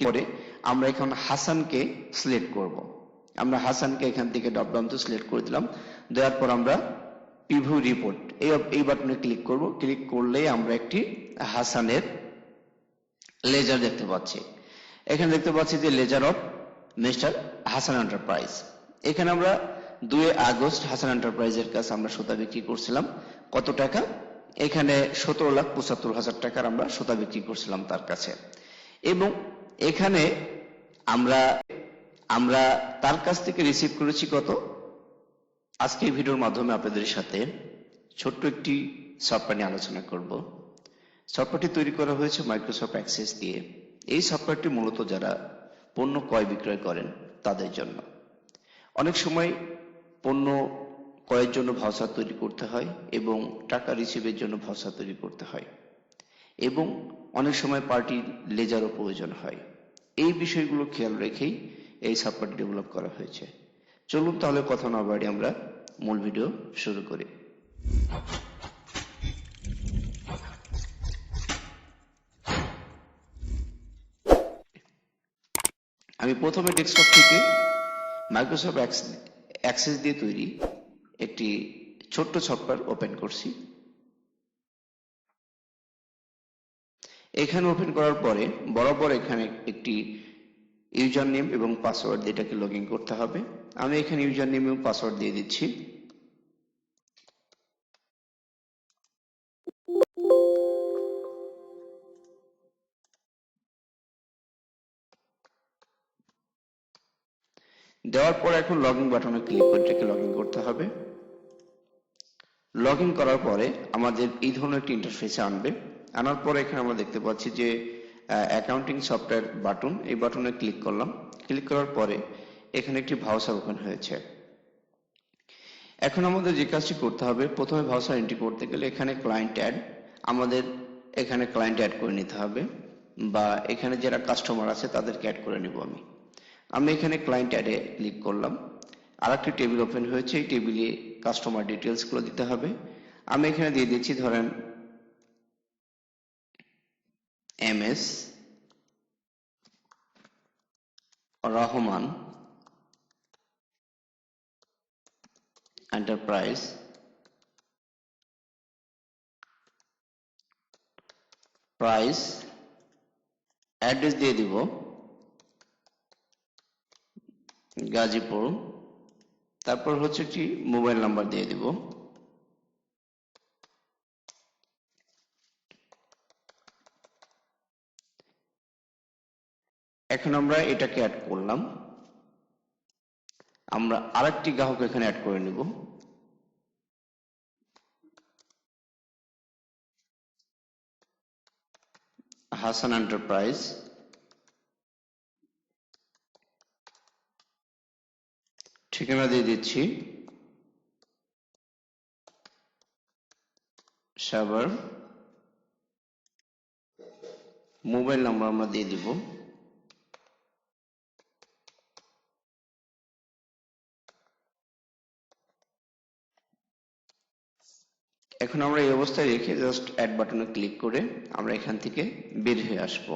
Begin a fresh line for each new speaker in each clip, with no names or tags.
করে আমরা এখন হাসানকে সিলেক্ট করব। আমরা হাসানকে এখান থেকে ড্রপ ডাউন তো সিলেক্ট করে দিলাম। দেওয়ার পর আমরা প্রিভিউ রিপোর্ট এই বাটনে ক্লিক করব। ক্লিক করলেই আমরা একটি হাসানের লেজার দেখতে পাচ্ছি। এখানে দেখতে পাচ্ছি যে ledger of mister Hasan enterprise. এখানে আমরা 2 আগস্ট হাসান এন্টারপ্রাইজের কাছে আমরা সুতা বিক্রি করছিলাম কত টাকা? এখানে 17,75,000 টাকার আমরা সুতা বিক্রি করছিলাম তার কাছে। এবং এখানে আমরা তার কাছ থেকে রিসিভ করেছি কত? আজকে এই ভিডিওর মাধ্যমে আপনাদের সাথে ছোট্ট একটি সফটওয়্যার নিয়ে আলোচনা করব। সফটওয়্যারটি তৈরি করা হয়েছে মাইক্রোসফট অ্যাক্সেস দিয়ে। এই সফটওয়্যারটি মূলত যারা পণ্য ক্রয় বিক্রয় করেন তাদের জন্য। অনেক সময় পণ্য ক্রয়ের জন্য ভাউচার তৈরি করতে হয় এবং টাকা রিসিভের জন্য ভাউচার তৈরি করতে হয় এবং অনেক সময় পার্টি লেজারও প্রয়োজন হয়। এই বিষয়গুলো খেয়াল রেখেই এই সফটওয়্যারটি ডেভেলপ করা হয়েছে। চলুন তাহলে কথা না বাড়িয়ে আমরা মূল ভিডিও শুরু করি। আমি প্রথমে ডেস্কটপ থেকে মাইক্রোসফট অ্যাক্সেস দিয়ে তৈরি একটি ছোট্ট সফটওয়্যার ওপেন করছি। এখানে ওপেন করার পরে বরাবর এখানে একটি ইউজার নেম এবং পাসওয়ার্ড দিয়ে এটাকে লগ ইন করতে হবে। আমি এখানে ইউজার নেম এবং পাসওয়ার্ড দিয়ে দিচ্ছি। দেওয়ার পর এখন লগ ইন বাটনে ক্লিক করে এটাকে লগ ইন করতে হবে। লগ ইন করার পরে আমাদের এই ধরনের একটি ইন্টারফেসে আনবে। আনার পরে এখানে আমরা দেখতে পাচ্ছি যে অ্যাকাউন্টিং সফটওয়্যার বাটন, এই বাটনে ক্লিক করলাম। ক্লিক করার পরে এখানে একটি ভাউচার ওপেন হয়েছে। এখন আমাদের যে কাজটি করতে হবে, প্রথমে ভাউচার এন্ট্রি করতে গেলে এখানে ক্লায়েন্ট অ্যাড, আমাদের এখানে ক্লায়েন্ট অ্যাড করে নিতে হবে বা এখানে যারা কাস্টমার আছে তাদেরকে অ্যাড করে নিব। আমি এখানে ক্লায়েন্ট অ্যাডে ক্লিক করলাম। আরেকটি টেবিল ওপেন হয়েছে, এই টেবিলে কাস্টমার ডিটেলস গুলো দিতে হবে। আমি এখানে দিয়ে দিচ্ছি ধরেন MS Rahman enterprise price, address দিয়ে দিব গাজীপুর, তারপর হচ্ছে একটি মোবাইল নাম্বার দিয়ে দিব। এখন আমরা এটাকে অ্যাড করলাম। আমরা আরেকটি গ্রাহক এখানে অ্যাড করে নিব। হাসান এন্টারপ্রাইজ, ঠিকানা দিয়ে দিচ্ছি সাভার, মোবাইল নাম্বার আমরা দিয়ে দিব। এখন আমরা এই অবস্থায় রেখে জাস্ট অ্যাড বাটনে ক্লিক করে আমরা এখান থেকে বের হয়ে আসব।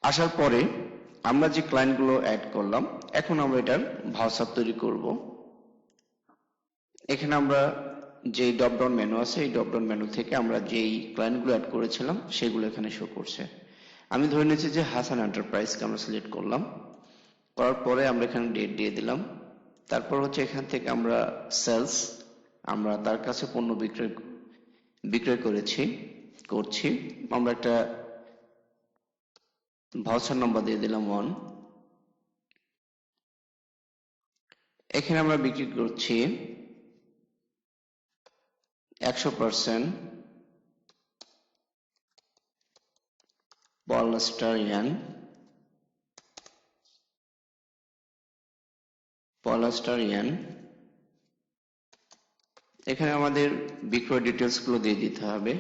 আসার পরে আমরা যে ক্লায়েন্টগুলো অ্যাড করলাম, এখন আমরা এটার ভাউচার তৈরি করব। এখানে আমরা যে ড্রপ ডাউন মেনু আছে, এই ড্রপ ডাউন মেনু থেকে আমরা যেই ক্লায়েন্টগুলো অ্যাড করেছিলাম সেগুলো এখানে শো করছে। আমি ধরে নিয়েছি যে হাসান এন্টারপ্রাইজকে আমরা সিলেক্ট করলাম। করার পরে আমরা এখানে ডেট দিয়ে দিলাম। তারপর হচ্ছে এখান থেকে আমরা সেলস, আমরা তার কাছে পণ্য বিক্রয় করছি। আমরা একটা ভাউচার নাম্বার দিয়ে দিলাম 1। এখানে আমরা বিক্রি করছি 100% পলাস্টার ইয়ান। এখানে আমাদের বিক্রয় ডিটেলস গুলো দিয়ে দিতে হবে।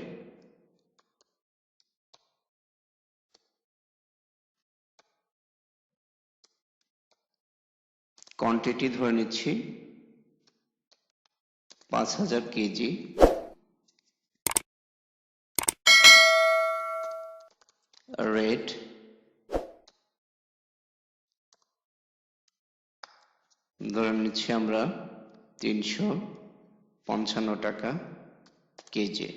কোয়ান্টিটি ধরে নিচ্ছি 5000 কেজি। রেট ধরে নিচ্ছি আমরা 355 টাকা কেজি।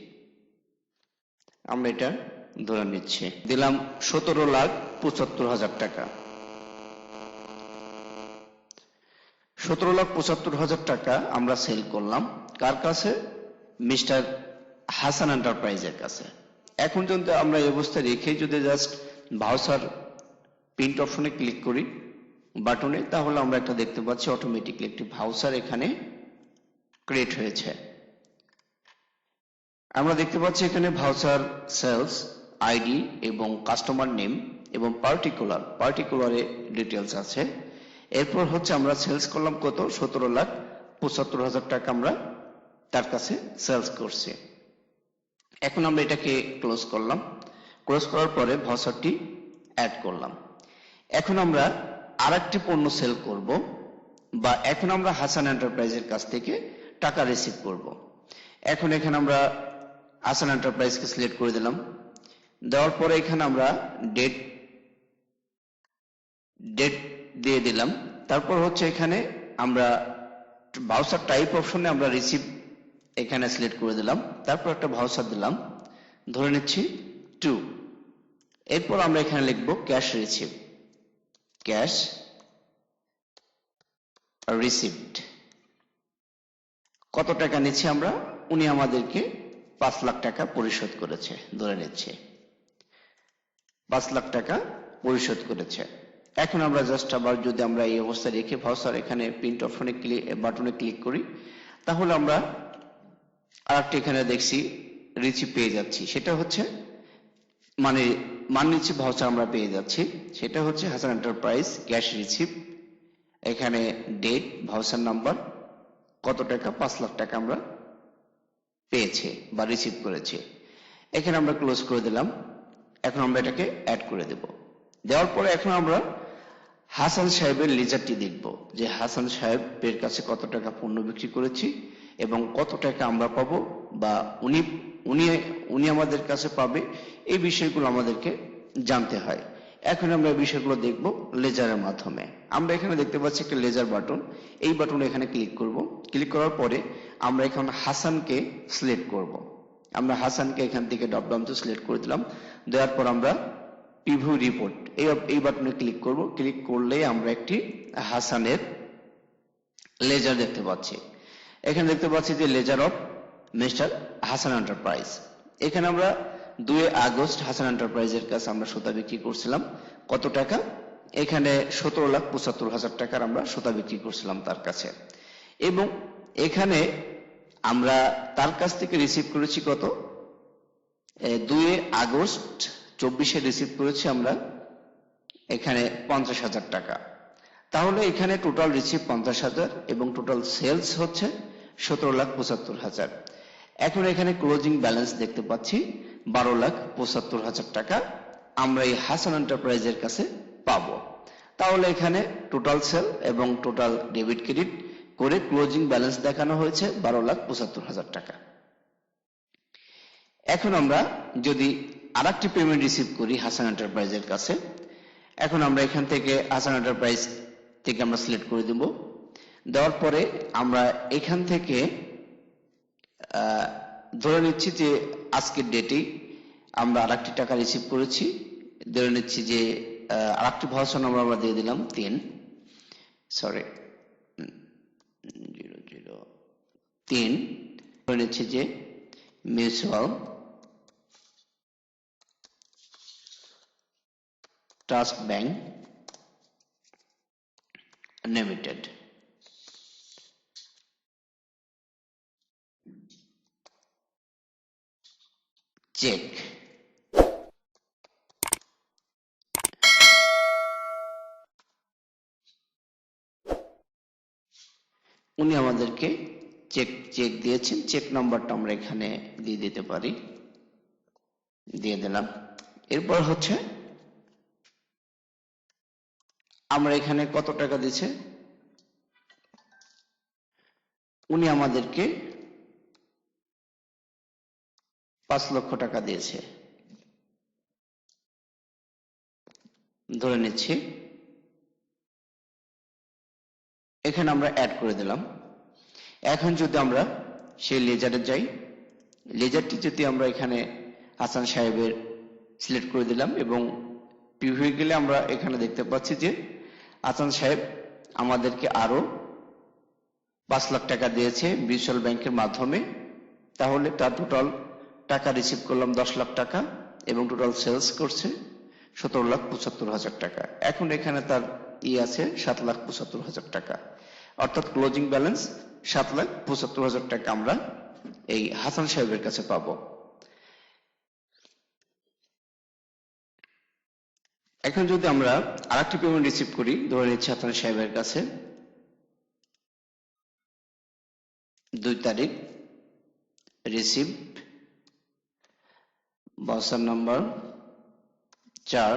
আমরা এটা ধরে নিচ্ছি, দিলাম 17,75,000 টাকা। 17,75,000 টাকা আমরা সেল করলাম কার কাছে? মিস্টার হাসান এন্টারপ্রাইজের কাছে। এখন যদি আমরা এই অবস্থায় রেখে যদি জাস্ট ভাউচার প্রিন্ট অপশনে ক্লিক করি বাটনে, তাহলে আমরা একটা দেখতে পাচ্ছি অটোমেটিকলি একটি ভাউচার এখানে ক্রিয়েট হয়েছে। আমরা দেখতে পাচ্ছি এখানে ভাউচার সেলস আইডি এবং কাস্টমার নেম এবং পার্টিকুলারে ডিটেলস আছে। এরপর হচ্ছে আমরা সেলস করলাম কত? 17,75,000 টাকা আমরা তার কাছে সেলস করছি। এখন আমরা এটাকে ক্লোজ করলাম। ক্লোজ করার পরে ভাউচারটি অ্যাড করলাম। এখন আমরা আরেকটি পণ্য সেল করব, বা এখন আমরা হাসান এন্টারপ্রাইজের কাছ থেকে টাকা রিসিভ করব। এখন এখানে আমরা হাসান এন্টারপ্রাইজকে সিলেক্ট করে দিলাম। দেওয়ার পরে এখানে আমরা ডেট দিয়ে দিলাম। তারপর হচ্ছে এখানে আমরা ভাউচার টাইপ অপশনে আমরা রিসিভ এখানে সিলেক্ট করে দিলাম। তারপর একটা ভাউচার দিলাম, ধরে নিচ্ছি 2। এরপর আমরা এখানে লিখব ক্যাশ রিসিভ, ক্যাশ রিসিভড। কত টাকা নিচ্ছি আমরা? উনি আমাদেরকে 5 লাখ টাকা পরিশোধ করেছে, ধরে নিচ্ছে 5 লাখ টাকা পরিশোধ করেছে। এখন আমরা জাস্ট আবার যদি আমরা এই অবস্থায় রেখে ভাউচার এখানে প্রিন্ট অপশনে বাটনে ক্লিক করি, তাহলে আমরা আরেকটা এখানে দেখছি রিসিভ পেয়ে যাচ্ছি। সেটা হচ্ছে মানে নিচ্ছি ভাউচার আমরা পেয়ে যাচ্ছি। সেটা হচ্ছে হাসান এন্টারপ্রাইজ ক্যাশ রিসিভ, এখানে ডেট, ভাউচার নাম্বার, কত টাকা? 5 লাখ টাকা আমরা পেয়েছে বা রিসিভ করেছে। এখানে আমরা ক্লোজ করে দিলাম। এখন আমরা এটাকে অ্যাড করে দেব। দেওয়ার পরে এখন আমরা হাসান সাহেবের লেজারটি দেখব, যে হাসান সাহেবের কাছে কত টাকা পণ্য বিক্রি করেছি এবং কত টাকা আমরা পাবো বা উনি আমাদের কাছে পাবে। এই বিষয়গুলো আমাদেরকে জানতে হয়। এখন আমরা এই বিষয়গুলো দেখব লেজারের মাধ্যমে। আমরা এখানে দেখতে পাচ্ছি একটা লেজার বাটন, এই বাটনে এখানে ক্লিক করব। ক্লিক করার পরে আমরা এখন হাসানকে সিলেক্ট করব। আমরা হাসানকে এখান থেকে ড্রপ ডাউন সিলেক্ট করে দিলাম। দেওয়ার পর আমরা প্রিভিউ রিপোর্ট এই বাটনে ক্লিক করব। ক্লিক করলেই আমরা একটি হাসানের লেজার দেখতে পাচ্ছি। এখানে দেখতে পাচ্ছি যে ledger of mister Hasan enterprise. এখানে আমরা 2 আগস্ট হাসান এন্টারপ্রাইজের কাছে আমরা সুতা বিক্রি করছিলাম কত টাকা? এখানে 17,75,000 টাকার আমরা সুতা বিক্রি করছিলাম তার কাছে। এবং এখানে আমরা তার কাছ থেকে রিসিভ করেছি কত? 2 আগস্ট 24-এ রিসিভ করেছি আমরা এখানে 50,000 টাকা। তাহলে এখানে টোটাল রিসিভ 50,000 এবং টোটাল সেলস হচ্ছে 17,75,000। এখন এখানে ক্লোজিং ব্যালেন্স দেখতে পাচ্ছি 12,75,000 টাকা আমরা এই হাসান এন্টারপ্রাইজের কাছে পাবো। তাহলে এখানে টোটাল সেল এবং টোটাল ডেবিট ক্রেডিট করে ক্লোজিং ব্যালেন্স দেখানো হয়েছে 12,75,000 টাকা। এখন আমরা যদি আরেকটি পেমেন্ট রিসিভ করি হাসান এন্টারপ্রাইজের কাছে, এখন আমরা এখান থেকে হাসান এন্টারপ্রাইজ থেকে আমরা সিলেক্ট করে দেব। দেওয়ার পরে আমরা এখান থেকে ধরে নিচ্ছি যে আজকের ডেটেই আমরা আরেকটি টাকা রিসিভ করেছি। ধরে নিচ্ছি যে আরেকটি ভাউচার নাম্বার আমরা দিয়ে দিলাম 3 ধরে নিচ্ছি যে Mutual Trust Bank Limited. Check. উনি আমাদেরকে চেক দিয়েছেন। চেক নাম্বারটা আমরা এখানে দিয়ে দিতে পারি, দিয়ে দিলাম। এরপর হচ্ছে আমরা এখানে কত টাকা দিয়েছে, উনি আমাদেরকে 5 লক্ষ টাকা দিয়েছে ধরে নিচ্ছি। এখানে আমরা অ্যাড করে দিলাম। এখন যদি আমরা সেই লেজারে যাই, লেজারটি যদি আমরা এখানে হাসান সাহেবের সিলেক্ট করে দিলাম এবং প্রিভিউ গেলে আমরা এখানে দেখতে পাচ্ছি যে হাসান সাহেব আমাদেরকে আরো 5 লাখ টাকা দিয়েছে বিশাল ব্যাংকের মাধ্যমে। তাহলে তার টোটাল টাকা রিসিভ করলাম 10 লাখ টাকা এবং টোটাল সেলস করছে 17,75,000 টাকা। এখন এখানে তার আছে 7,75,000 টাকা, অর্থাৎ ক্লোজিং ব্যালেন্স 7,75,000 টাকা আমরা এই হাসান সাহেবের কাছে পাবো। এখন যদি আমরা আরেকটি পেমেন্ট রিসিভ করি, ধরে নিচ্ছি হাসান সাহেবের কাছে 2 তারিখ receive voucher number 4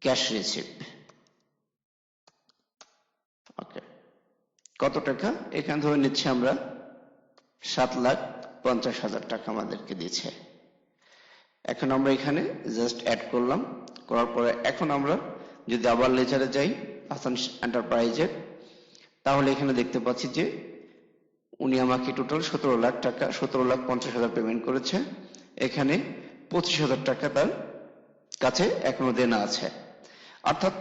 cash receive. Okay, কত টাকা? এখানে ধরে নিচ্ছি আমরা 7,50,000 টাকা আমাদেরকে দিয়েছে। এখন আমরা এখানে জাস্ট অ্যাড করলাম, করার পরে এখন আমরা যদি আবার লেজারে যাই হাসান এন্টারপ্রাইজের, তাহলে এখানে দেখতে পাচ্ছি যে উনি আমাকে টোটাল 17 লাখ টাকা 17,50,000 পেমেন্ট করেছে। এখানে 25,000 টাকা তার কাছে এখনো দেনা আছে, অর্থাৎ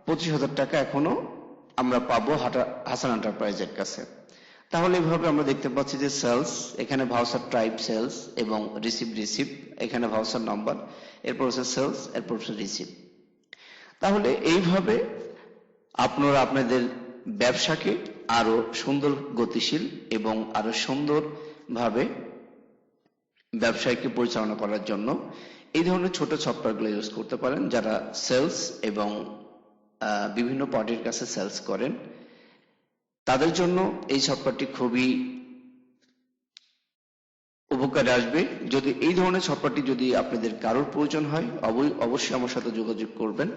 25,000 টাকা এখনো আমরা পাবো হাসান এন্টারপ্রাইজের কাছে। তাহলে এভাবে আমরা দেখতে পাচ্ছি যে সেলস, এখানে ভাউচার টাইপ সেলস এবং রিসিভ, এখানে ভাউচার নাম্বার, এরপর হচ্ছে সেলস, এরপর হচ্ছে রিসিভ। তাহলে এইভাবে আপনারা আপনাদের ব্যবসাকে আরো সুন্দর, গতিশীল এবং আরো সুন্দরভাবে ব্যবসায়কে পরিচালনা করার জন্য এই ধরনের ছোট সফটওয়্যারগুলো ইউজ করতে পারেন। যারা সেলস এবং বিভিন্ন পার্টির কাছে সেলস করেন তাদের জন্য এই সফটওয়্যারটি খুবই উপকারে আসবে। যদি এই ধরনের সফটওয়্যারটি যদি আপনাদের কারোর প্রয়োজন হয় অবশ্যই আমার সাথে যোগাযোগ করবেন,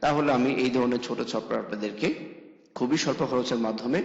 তাহলে আমি এই ধরনের ছোট সফটওয়্যার আপনাদেরকে খুবই স্বল্প খরচের মাধ্যমে